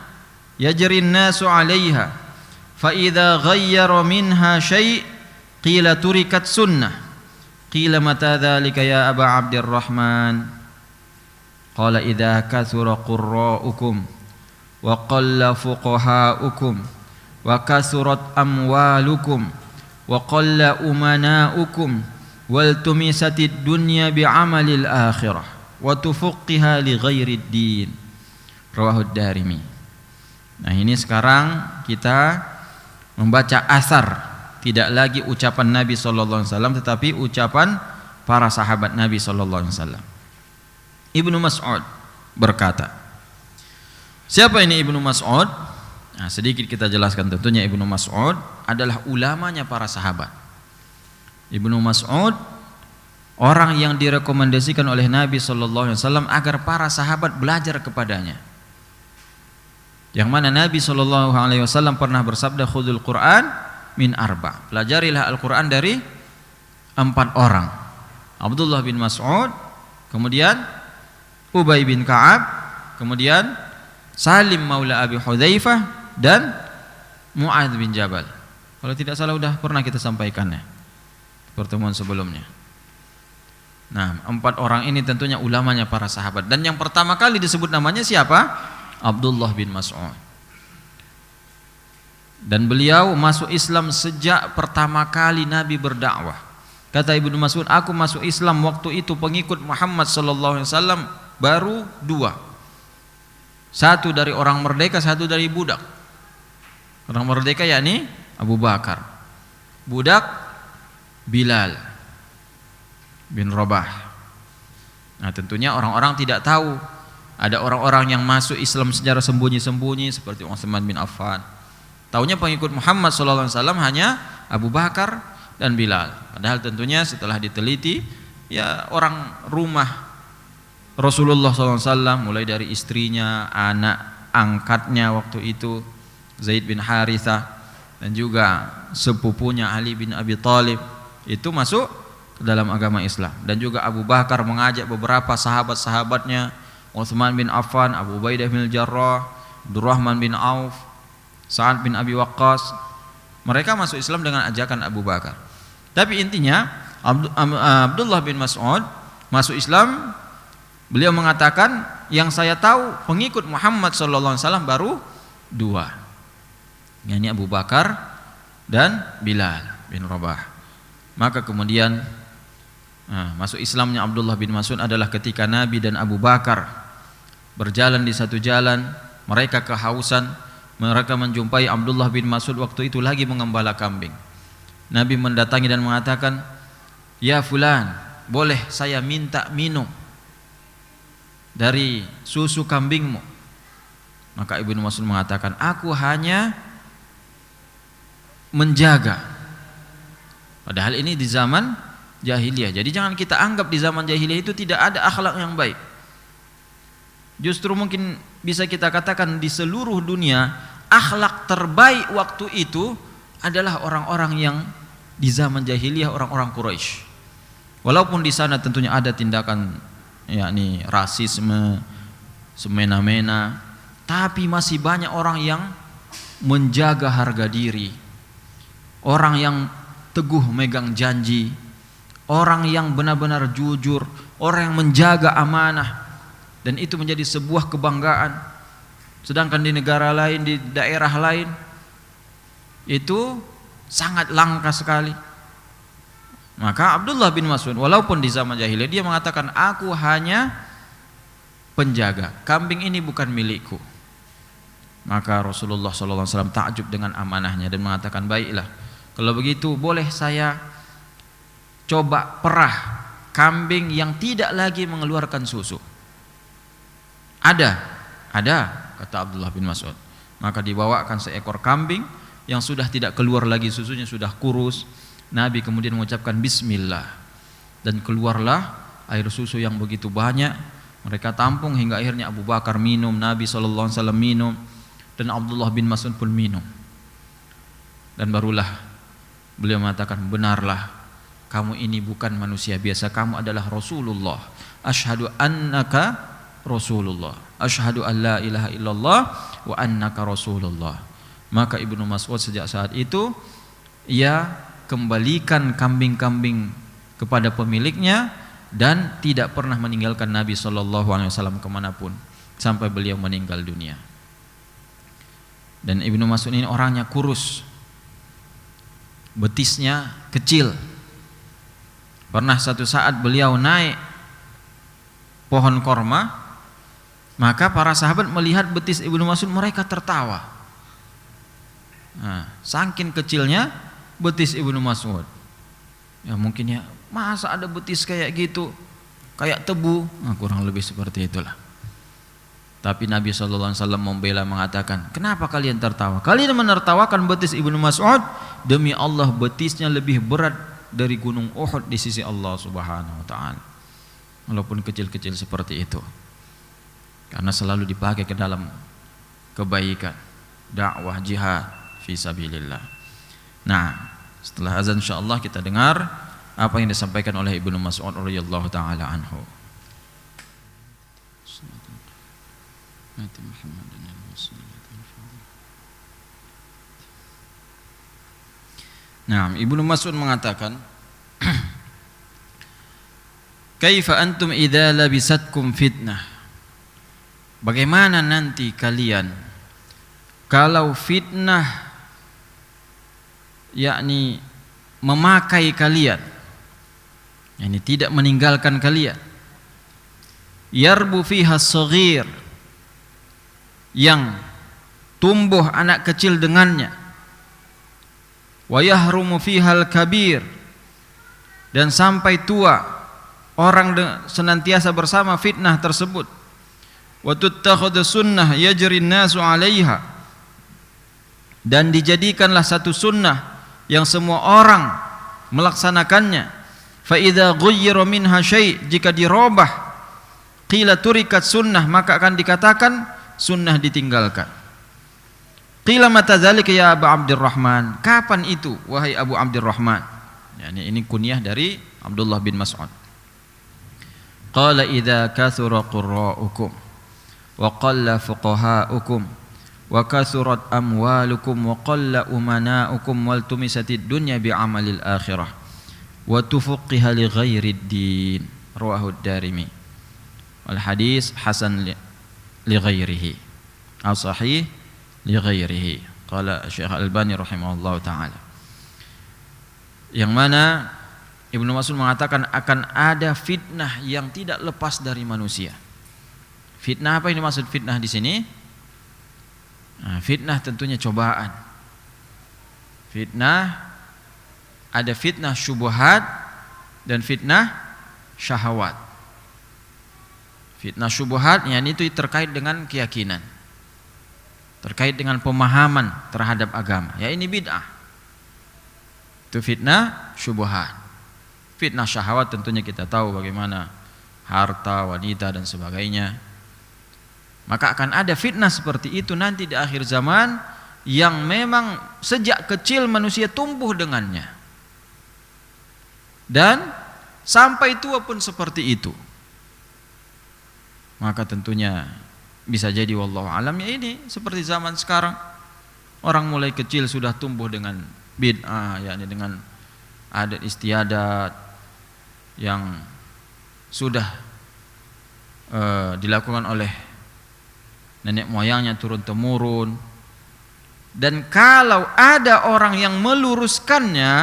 yajri an-nasu 'alayha fa idza ghayyara minha syai' qila turikat sunnah qila mata dzalika ya Aba Abdurrahman qala idza kathura qurra'ukum wa qalla fuqaha'ukum wa kasurat amwalukum wa qalla umana'ukum wal tumisatid dunya bi'amalil akhirah wa tufaqqiha li ghairid din. Rawahu Darimi. Nah, ini sekarang kita membaca asar, tidak lagi ucapan Nabi sallallahu alaihi wasallam tetapi ucapan para sahabat Nabi sallallahu alaihi wasallam. Ibnu Mas'ud berkata, siapa ini Ibnu Mas'ud? Nah, sedikit kita jelaskan. Tentunya Ibnu Mas'ud adalah ulamanya para sahabat. Ibnu Mas'ud orang yang direkomendasikan oleh Nabi sallallahu alaihi wasallam agar para sahabat belajar kepadanya. Yang mana Nabi sallallahu alaihi wasallam pernah bersabda, khudul Quran min arba. Pelajarilah Al-Quran dari 4 orang. Abdullah bin Mas'ud, kemudian Ubay bin Ka'ab, kemudian Salim maula Abi Hudzaifah dan Mu'adz bin Jabal. Kalau tidak salah sudah pernah kita sampaikannya pertemuan sebelumnya. Nah, 4 orang ini tentunya ulamanya para sahabat. Dan yang pertama kali disebut namanya siapa? Abdullah bin Mas'ud. Dan beliau masuk Islam sejak pertama kali Nabi berdakwah. Kata Ibnu Mas'ud, aku masuk Islam waktu itu pengikut Muhammad sallallahu alaihi wasallam baru 2. Satu dari orang merdeka, satu dari budak. Orang merdeka yakni Abu Bakar. Budak Bilal bin Rabah. Nah, tentunya orang-orang tidak tahu ada orang-orang yang masuk Islam secara sembunyi-sembunyi seperti Utsman bin Affan. Taunya pengikut Muhammad sallallahu alaihi wasallam hanya Abu Bakar dan Bilal. Padahal tentunya setelah diteliti, ya orang rumah Rasulullah SAW, mulai dari istrinya, anak angkatnya waktu itu Zaid bin Harithah, dan juga sepupunya Ali bin Abi Thalib, itu masuk ke dalam agama Islam. Dan juga Abu Bakar mengajak beberapa sahabat-sahabatnya, Utsman bin Affan, Abu Ubaidah bin Jarrah, Abdurrahman bin Auf, Sa'ad bin Abi Waqqas. Mereka masuk Islam dengan ajakan Abu Bakar. Tapi intinya Abdullah bin Mas'ud masuk Islam. Beliau mengatakan, yang saya tahu pengikut Muhammad sallallahu alaihi wasallam baru 2. yakni Abu Bakar dan Bilal bin Rabah. Maka kemudian masuk Islamnya Abdullah bin Mas'ud adalah ketika Nabi dan Abu Bakar berjalan di satu jalan, mereka kehausan, mereka menjumpai Abdullah bin Mas'ud waktu itu lagi mengembala kambing. Nabi mendatangi dan mengatakan, "Ya fulan, boleh saya minta minum dari susu kambingmu?" Maka Ibnu Mas'ud mengatakan, "Aku hanya menjaga." Padahal ini di zaman jahiliyah. Jadi jangan kita anggap di zaman jahiliyah itu tidak ada akhlak yang baik. Justru mungkin bisa kita katakan di seluruh dunia akhlak terbaik waktu itu adalah orang-orang yang di zaman jahiliyah, orang-orang Quraisy. Walaupun di sana tentunya ada tindakan yakni rasisme, semena-mena, tapi masih banyak orang yang menjaga harga diri, orang yang teguh megang janji, orang yang benar-benar jujur, orang yang menjaga amanah, dan itu menjadi sebuah kebanggaan. Sedangkan di negara lain, di daerah lain itu sangat langka sekali. Maka Abdullah bin Mas'ud walaupun di zaman jahiliyah dia mengatakan, aku hanya penjaga, kambing ini bukan milikku. Maka Rasulullah SAW takjub dengan amanahnya dan mengatakan, baiklah, kalau begitu boleh saya coba perah kambing yang tidak lagi mengeluarkan susu. Ada, kata Abdullah bin Mas'ud. Maka dibawakan seekor kambing yang sudah tidak keluar lagi susunya, sudah kurus. Nabi kemudian mengucapkan bismillah, dan keluarlah air susu yang begitu banyak. Mereka tampung hingga akhirnya Abu Bakar minum, Nabi SAW minum, dan Abdullah bin Mas'ud pun minum. Dan barulah beliau mengatakan, benarlah, kamu ini bukan manusia biasa, kamu adalah Rasulullah. Asyhadu annaka Rasulullah, asyhadu an la ilaha illallah wa annaka Rasulullah. Maka Ibnu Mas'ud sejak saat itu ia kembalikan kambing-kambing kepada pemiliknya dan tidak pernah meninggalkan Nabi SAW kemanapun sampai beliau meninggal dunia. Dan Ibnu Mas'ud ini orangnya kurus, betisnya kecil. Pernah satu saat beliau naik pohon korma, maka para sahabat melihat betis Ibnu Mas'ud, mereka tertawa. Nah, saking kecilnya betis Ibnu Mas'ud. Ya mungkin ya, masa ada betis kayak gitu, kayak tebu. Nah, kurang lebih seperti itulah. Tapi Nabi SAW membela, mengatakan, kenapa kalian tertawa? Kalian menertawakan betis Ibnu Mas'ud, demi Allah betisnya lebih berat dari gunung Uhud di sisi Allah Subhanahu wa taala. Walaupun kecil-kecil seperti itu. Karena selalu dipakai ke dalam kebaikan, dakwah, jihad fi sabilillah. Nah, setelah azan insyaallah kita dengar apa yang disampaikan oleh Ibnu Mas'ud radhiyallahu taala anhu. Nah, Ibnu Mas'ud mengatakan, kaifa antum idza labisatkum fitnah? Bagaimana nanti kalian kalau fitnah yakni memakai kalian, yakni tidak meninggalkan kalian. Yarbu fiha shaghir, yang tumbuh anak kecil dengannya. Wa yahrumu fiha al-kabir, dan sampai tua orang senantiasa bersama fitnah tersebut. Wa tuttakhadhu sunnah yajri an-nasu 'alaiha, dan dijadikanlah satu sunnah yang semua orang melaksanakannya. Fa idza ghayyira minha syai', jika dirubah, qila turikat sunnah, maka akan dikatakan sunnah ditinggalkan. Qila mata dzalika ya Abu Abdurrahman, kapan itu wahai Abu Abdurrahman? Yani ini kunyah dari Abdullah bin Mas'ud. Qala idza kathura qurra'ukum wa qalla fuqaha'ukum wa kathurat amwalukum wa qalla umana'ukum wal tumisatid dunya bi'amalil akhirah wa tufuqqiha li ghairid din, rawahu ad-Darimi. Wal hadis hasan li ghairihi aw sahih li ghairihi, qala Syekh Al-Albani rahimahullahu taala. Yang mana Ibnu Mas'ud mengatakan akan ada fitnah yang tidak lepas dari manusia. Fitnah apa yang dimaksud fitnah di sini? Nah, fitnah tentunya cobaan. Fitnah, ada fitnah syubhat dan fitnah syahwat. Fitnah syubhat yakni itu terkait dengan keyakinan, terkait dengan pemahaman terhadap agama. Ya ini bid'ah. Itu fitnah syubhat. Fitnah syahwat tentunya kita tahu bagaimana harta, wanita dan sebagainya. Maka akan ada fitnah seperti itu nanti di akhir zaman, yang memang sejak kecil manusia tumbuh dengannya, dan sampai tua pun seperti itu. Maka tentunya bisa jadi wallahu alam ya ini seperti zaman sekarang, orang mulai kecil sudah tumbuh dengan bid'ah, yakni dengan adat istiadat yang sudah dilakukan oleh nenek moyangnya turun temurun. Dan kalau ada orang yang meluruskannya,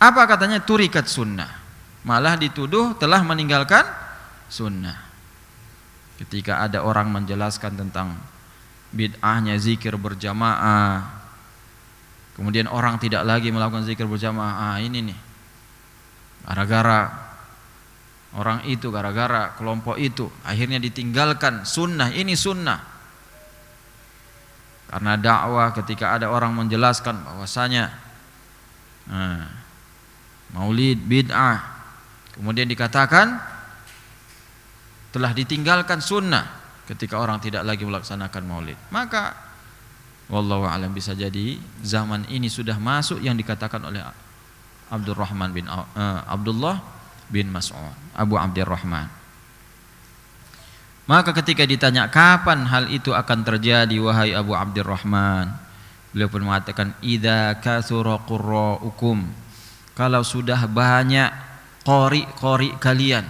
apa katanya? Turikat sunnah, malah dituduh telah meninggalkan sunnah. Ketika ada orang menjelaskan tentang bid'ahnya zikir berjamaah, kemudian orang tidak lagi melakukan zikir berjamaah, ini nih gara-gara orang itu, gara-gara kelompok itu, akhirnya ditinggalkan sunnah. Ini sunnah karena dakwah. Ketika ada orang menjelaskan bahwasanya maulid bid'ah, kemudian dikatakan telah ditinggalkan sunnah ketika orang tidak lagi melaksanakan maulid, maka wallahu a'lam bisa jadi zaman ini sudah masuk yang dikatakan oleh Abdullah bin Mas'ud, Abu Abdurrahman. Maka ketika ditanya kapan hal itu akan terjadi wahai Abu Abdurrahman, beliau pun mengatakan idza katsura qurra'ukum, kalau sudah banyak qari kalian.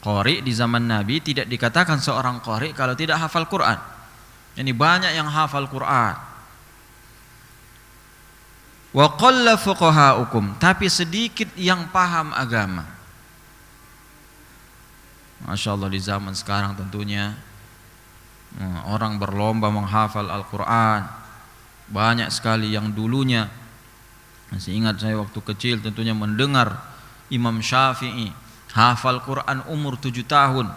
Qari di zaman Nabi tidak dikatakan seorang qari kalau tidak hafal Quran. Ini banyak yang hafal Quran. Wa qalla fuqaha'ukum, tapi sedikit yang paham agama. Masya Allah, di zaman sekarang tentunya orang berlomba menghafal Al-Quran. Banyak sekali yang dulunya, masih ingat saya waktu kecil tentunya mendengar Imam Syafi'i hafal Quran umur 7 tahun.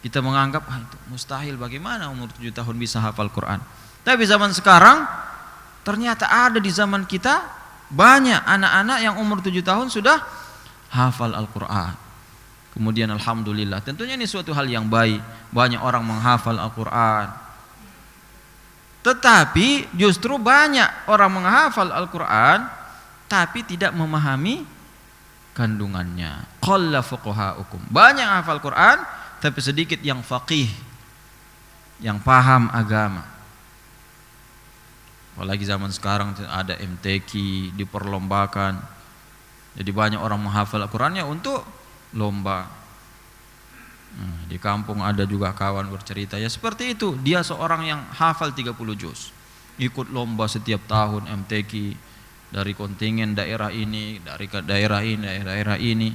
Kita menganggap itu mustahil, bagaimana umur 7 tahun bisa hafal Quran. Tapi zaman sekarang ternyata ada di zaman kita banyak anak-anak yang umur 7 tahun sudah hafal Al-Quran. Kemudian alhamdulillah, tentunya ini suatu hal yang baik, banyak orang menghafal Al-Quran. Tetapi justru banyak orang menghafal Al-Quran tapi tidak memahami kandungannya. Qalla fuqaha'ukum, banyak hafal Quran tapi sedikit yang faqih, yang paham agama. Apalagi zaman sekarang ada MTQ diperlombakan, jadi banyak orang menghafal Al-Qurannya untuk lomba. Di kampung ada juga kawan bercerita ya seperti itu, dia seorang yang hafal 30 juz, ikut lomba setiap tahun MTQ dari kontingen daerah ini, dari daerah ini.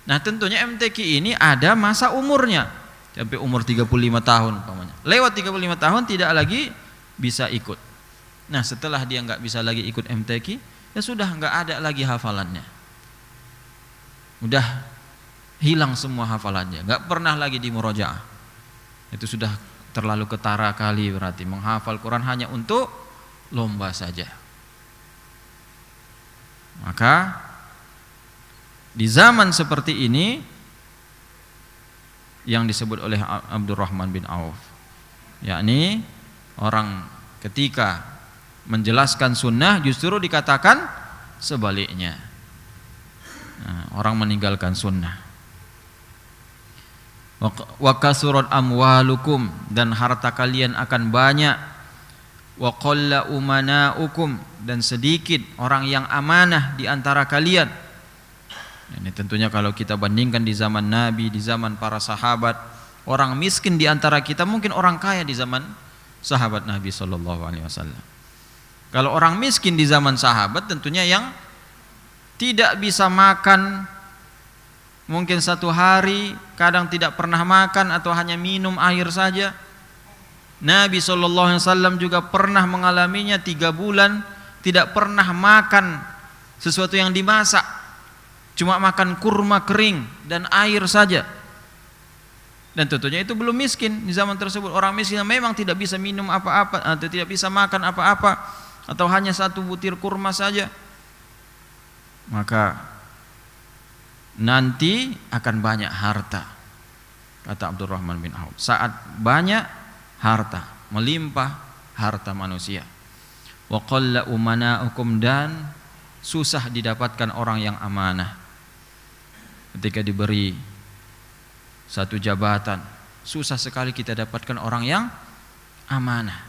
Nah tentunya MTQ ini ada masa umurnya sampai umur 35 tahun umpamanya. Lewat 35 tahun tidak lagi bisa ikut. Nah setelah dia nggak bisa lagi ikut MTQ, ya sudah nggak ada lagi hafalannya, udah hilang semua hafalannya, nggak pernah lagi di murojaah. Itu sudah terlalu ketara kali, berarti menghafal Quran hanya untuk lomba saja. Maka di zaman seperti ini yang disebut oleh Abdurrahman bin Auf, yakni orang ketika menjelaskan sunnah justru dikatakan sebaliknya. Orang meninggalkan sunnah. Wa kasurat amwalukum, dan harta kalian akan banyak. Wa qalla umanaukum, dan sedikit orang yang amanah di antara kalian. Ini tentunya kalau kita bandingkan di zaman Nabi, di zaman para sahabat, orang miskin di antara kita mungkin orang kaya di zaman sahabat Nabi SAW. Kalau orang miskin di zaman sahabat tentunya yang tidak bisa makan, mungkin satu hari kadang tidak pernah makan atau hanya minum air saja. Nabi SAW juga pernah mengalaminya 3 bulan tidak pernah makan sesuatu yang dimasak, cuma makan kurma kering dan air saja. Dan tentunya itu belum miskin di zaman tersebut. Orang miskin memang tidak bisa minum apa-apa atau tidak bisa makan apa-apa, atau hanya 1 butir kurma saja. Maka nanti akan banyak harta kata Abdurrahman bin Auf. Saat banyak harta, melimpah harta manusia. Wa qalla umana'ukum, dan susah didapatkan orang yang amanah. Ketika diberi satu jabatan, susah sekali kita dapatkan orang yang amanah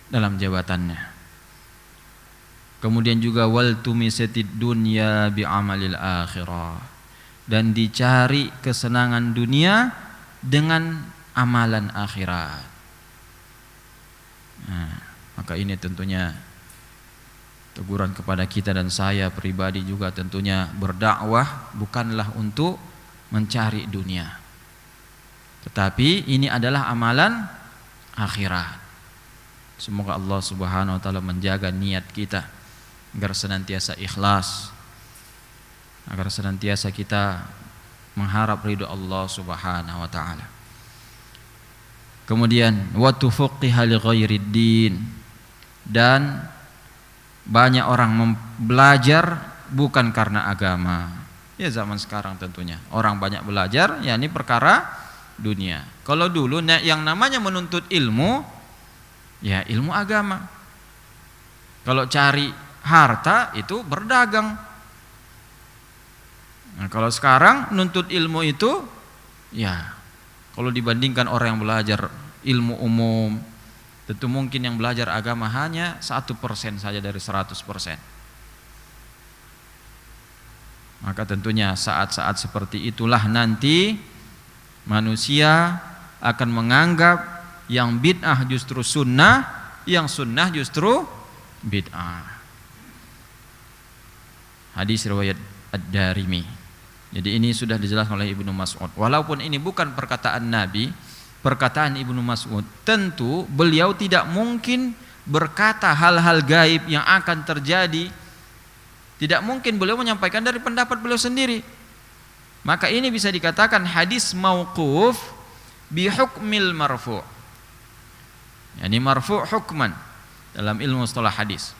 dalam jabatannya. Kemudian juga wal tumisatid dunya bi amalil akhirah, dan dicari kesenangan dunia dengan amalan akhirat. Nah, maka ini tentunya teguran kepada kita, dan saya pribadi juga tentunya berdakwah bukanlah untuk mencari dunia, tetapi ini adalah amalan akhirat. Semoga Allah Subhanahu wa taala menjaga niat kita agar senantiasa ikhlas, agar senantiasa kita mengharap ridho Allah Subhanahu wa taala. Kemudian wa tufaqiha li ghairid din, dan banyak orang belajar bukan karena agama. Ya zaman sekarang tentunya orang banyak belajar yakni perkara dunia. Kalau dulu yang namanya menuntut ilmu ya ilmu agama. Kalau cari harta itu berdagang. Nah, kalau sekarang nuntut ilmu itu ya kalau dibandingkan orang yang belajar ilmu umum, tentu mungkin yang belajar agama hanya 1% saja dari 100%. Maka tentunya saat-saat seperti itulah nanti manusia akan menganggap yang bid'ah justru sunnah, yang sunnah justru bid'ah. Hadis riwayat Ad-Darimi. Jadi ini sudah dijelaskan oleh Ibnu Mas'ud. Walaupun ini bukan perkataan Nabi, perkataan Ibnu Mas'ud, tentu beliau tidak mungkin berkata hal-hal gaib yang akan terjadi. Tidak mungkin beliau menyampaikan dari pendapat beliau sendiri. Maka ini bisa dikatakan hadis mauquf bi hukmil marfu'. Yani marfu' hukman dalam ilmu istilah hadis.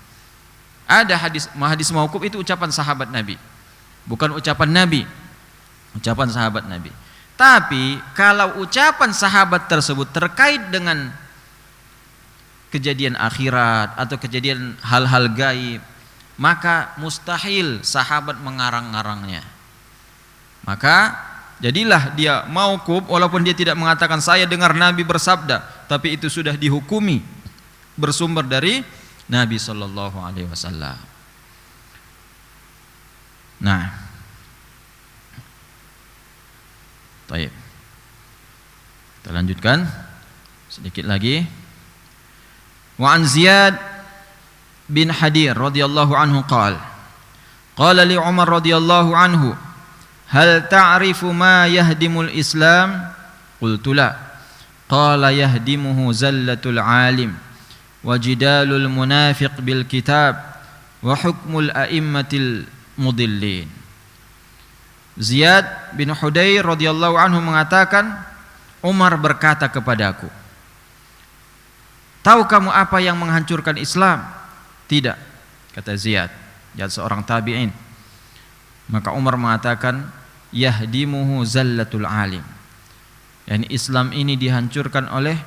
Ada hadis mauquf itu ucapan sahabat Nabi, bukan ucapan Nabi, ucapan sahabat Nabi. Tapi kalau ucapan sahabat tersebut terkait dengan kejadian akhirat atau kejadian hal-hal gaib, maka mustahil sahabat mengarang-arangnya. Maka jadilah dia mauquf walaupun dia tidak mengatakan saya dengar Nabi bersabda, tapi itu sudah dihukumi bersumber dari Nabi sallallahu alaihi wasallam. Nah, baik. Kita lanjutkan sedikit lagi. Wa an Ziyad bin Hadir radhiyallahu anhu qala li Umar radhiyallahu anhu, hal ta'rifu ma yahdimul Islam? Qultu la. Qala yahdimuhu zallatul alim wa jidalul munafiq bil kitab wa hukmul a'immatil mudillin. Ziyad bin Hudair radhiyallahu anhu mengatakan, Umar berkata kepadaku, tahu kamu apa yang menghancurkan Islam? Tidak, kata Ziyad, dia seorang tabi'in. Maka Umar mengatakan, yahdimuhu zallatul alim. Yani Islam ini dihancurkan oleh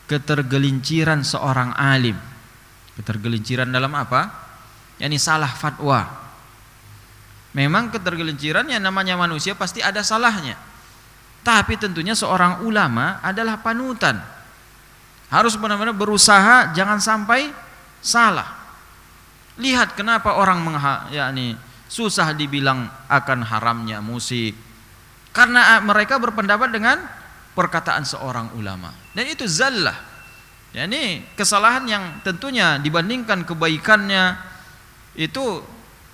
ketergelinciran seorang alim. Ketergelinciran dalam apa? Yani salah fatwa. Memang ketergelinciran yang namanya manusia pasti ada salahnya. Tapi tentunya seorang ulama adalah panutan. Harus benar-benar berusaha jangan sampai salah. Lihat kenapa orang susah dibilang akan haramnya musik. Karena mereka berpendapat dengan perkataan seorang ulama. Dan itu zallah. Yani kesalahan yang tentunya dibandingkan kebaikannya itu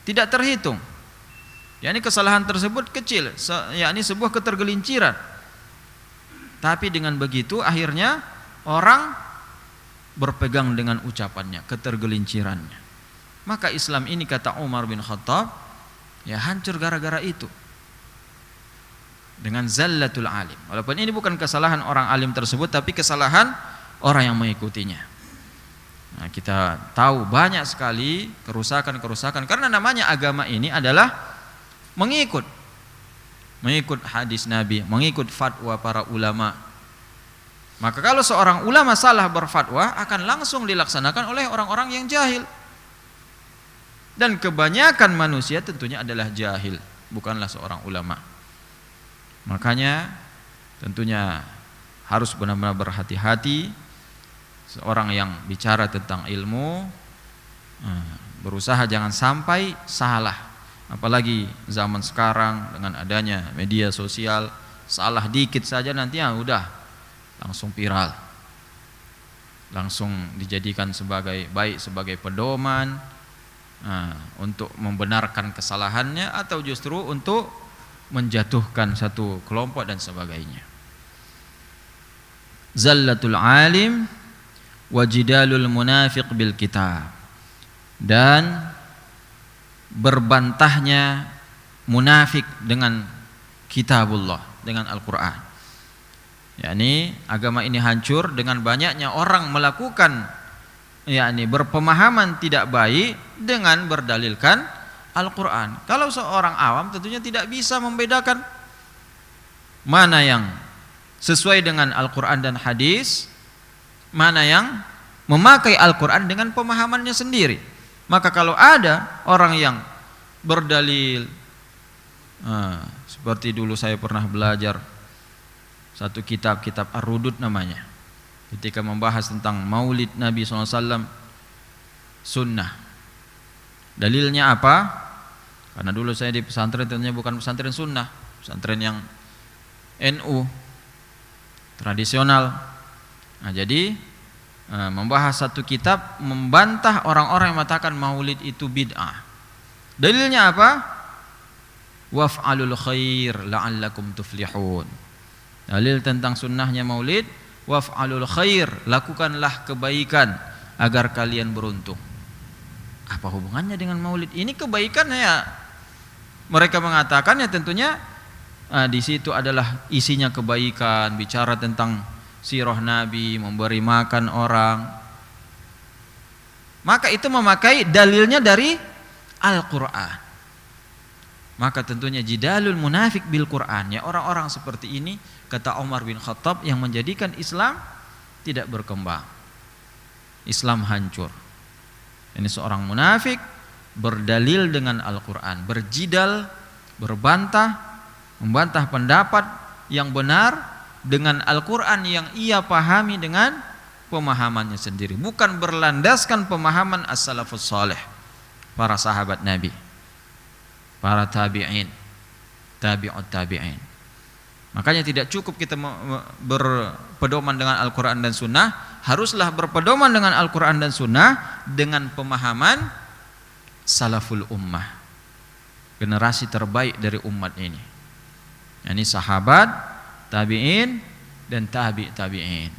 tidak terhitung. Yani kesalahan tersebut kecil, yakni sebuah ketergelinciran. Tapi dengan begitu akhirnya orang berpegang dengan ucapannya, ketergelincirannya. Maka Islam ini kata Umar bin Khattab, ya hancur gara-gara itu. Dengan zallatul alim. Walaupun ini bukan kesalahan orang alim tersebut, tapi kesalahan orang yang mengikutinya. Nah, kita tahu banyak sekali kerusakan-kerusakan karena namanya agama ini adalah mengikut. mengikut hadis Nabi, mengikut fatwa para ulama. Maka kalau seorang ulama salah berfatwa akan langsung dilaksanakan oleh orang-orang yang jahil. Dan kebanyakan manusia tentunya adalah jahil, bukanlah seorang ulama. Makanya tentunya harus benar-benar berhati-hati seorang yang bicara tentang ilmu, berusaha jangan sampai salah. Apalagi zaman sekarang dengan adanya media sosial, salah dikit saja nanti udah langsung viral, langsung dijadikan sebagai pedoman untuk membenarkan kesalahannya atau justru untuk menjatuhkan satu kelompok dan sebagainya. Zallatul alim wa jidalul munafiq bil kitab, dan berbantahnya munafik dengan kitabullah, dengan Al-Quran. yakni agama ini hancur dengan banyaknya orang melakukan yakni berpemahaman tidak baik dengan berdalilkan Al-Quran. Kalau seorang awam tentunya tidak bisa membedakan mana yang sesuai dengan Al-Quran dan hadis, mana yang memakai Al-Quran dengan pemahamannya sendiri. Maka kalau ada orang yang berdalil, seperti dulu saya pernah belajar satu kitab Ar-Rudud namanya, ketika membahas tentang maulid Nabi SAW sunnah. Dalilnya apa? Karena dulu saya di pesantren tentunya bukan pesantren sunnah, pesantren yang NU tradisional. Nah, jadi membahas satu kitab membantah orang-orang yang mengatakan maulid itu bid'ah. Dalilnya apa? Waf'alul khair la'allakum tuflihun. Dalil tentang sunnahnya maulid, waf'alul khair, lakukanlah kebaikan agar kalian beruntung. Apa hubungannya dengan maulid? Ini kebaikan ya. Mereka mengatakan ya tentunya di situ adalah isinya kebaikan, bicara tentang sirah Nabi, memberi makan orang. Maka itu memakai dalilnya dari Al-Quran. Maka tentunya jidalul munafik bil Quran, ya orang-orang seperti ini, kata Umar bin Khattab, yang menjadikan Islam tidak berkembang, Islam hancur. Ini seorang munafik berdalil dengan Al-Quran, berjidal, berbantah, membantah pendapat yang benar dengan Al-Quran yang ia pahami dengan pemahamannya sendiri, bukan berlandaskan pemahaman as-salafus salih, para sahabat Nabi, para tabi'in, tabi'ut tabi'in. Makanya tidak cukup kita berpedoman dengan Al-Quran dan Sunnah, haruslah berpedoman dengan Al-Quran dan Sunnah dengan pemahaman salaful ummah, generasi terbaik dari umat ini, yakni sahabat, tabi'in, dan tabi'in.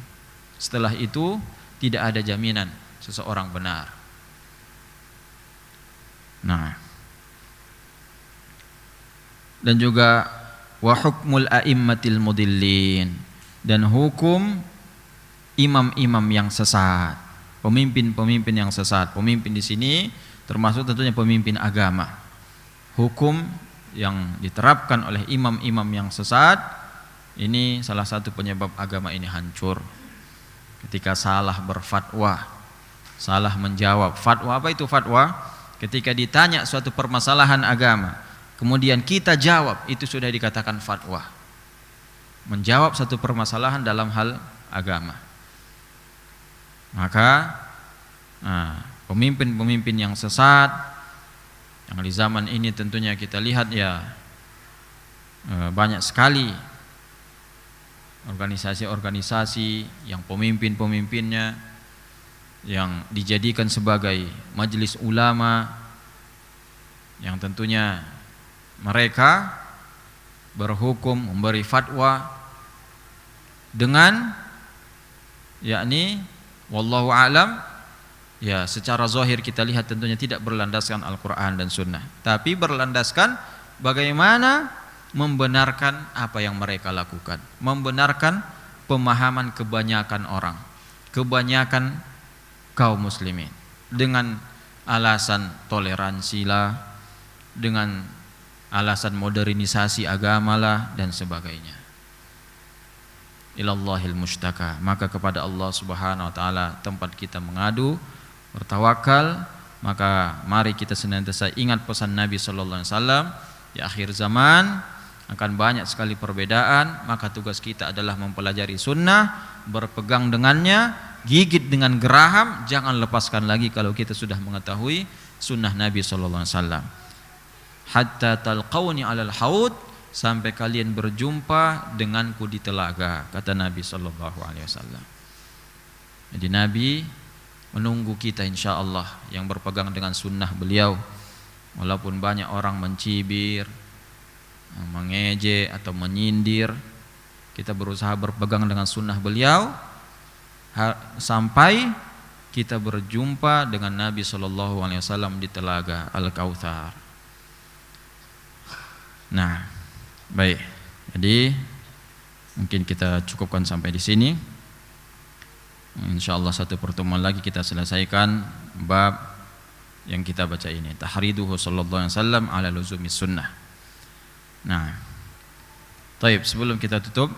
Setelah itu tidak ada jaminan seseorang benar. Nah, dan juga wa hukmul a'immatil mudillin, dan hukum imam-imam yang sesat, pemimpin-pemimpin yang sesat. Pemimpin di sini termasuk tentunya pemimpin agama. Hukum yang diterapkan oleh imam-imam yang sesat ini salah satu penyebab agama ini hancur. Ketika salah berfatwa, salah menjawab. Fatwa, apa itu fatwa? Ketika ditanya suatu permasalahan agama, kemudian kita jawab, itu sudah dikatakan fatwa. Menjawab satu permasalahan dalam hal agama. Maka pemimpin-pemimpin yang sesat yang di zaman ini tentunya kita lihat ya, banyak sekali organisasi-organisasi yang pemimpin-pemimpinnya yang dijadikan sebagai majelis ulama, yang tentunya mereka berhukum, memberi fatwa dengan yakni wallahu alam, ya secara zahir kita lihat tentunya tidak berlandaskan Al-Quran dan Sunnah, tapi berlandaskan bagaimana membenarkan apa yang mereka lakukan, membenarkan pemahaman kebanyakan orang, kebanyakan kaum muslimin, dengan alasan toleransi lah, dengan alasan modernisasi agama lah dan sebagainya. Ilallahil mustaka, maka kepada Allah Subhanahu wa taala tempat kita mengadu, bertawakal. Maka mari kita senantiasa ingat pesan Nabi sallallahu alaihi wasallam, di akhir zaman akan banyak sekali perbedaan, maka tugas kita adalah mempelajari sunnah, berpegang dengannya, gigit dengan geraham, jangan lepaskan lagi kalau kita sudah mengetahui sunnah Nabi sallallahu alaihi wasallam. Hatta talqauni 'alal haud, sampai kalian berjumpa denganku di telaga, kata Nabi sallallahu alaihi wasallam. Jadi Nabi menunggu kita insyaallah yang berpegang dengan sunnah beliau. Walaupun banyak orang mencibir, mengejek atau menyindir, kita berusaha berpegang dengan sunnah beliau sampai kita berjumpa dengan Nabi sallallahu alaihi wasallam di telaga Al-Kautsar. Nah, baik. Jadi mungkin kita cukupkan sampai di sini. Insyaallah satu pertemuan lagi kita selesaikan bab yang kita baca ini, tahriduhu sallallahu alaihi wasallam ala luzumis sunnah. Nah, baik, sebelum kita tutup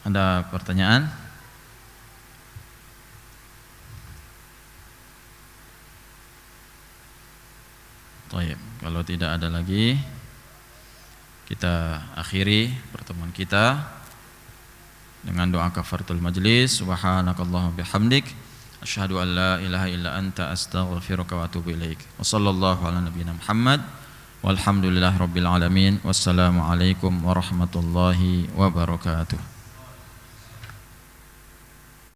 ada pertanyaan? Baik, kalau tidak ada lagi kita akhiri pertemuan kita dengan doa kafaratul majlis. Subhanakallahumma bihamdik asyhadu an la ilaha illa anta astaghfiruka wa atubu ilaik. Wa sallallahu ala nabiyyina Muhammad walhamdulillahi rabbil alamin. Wassalamu alaikum warahmatullahi wabarakatuh.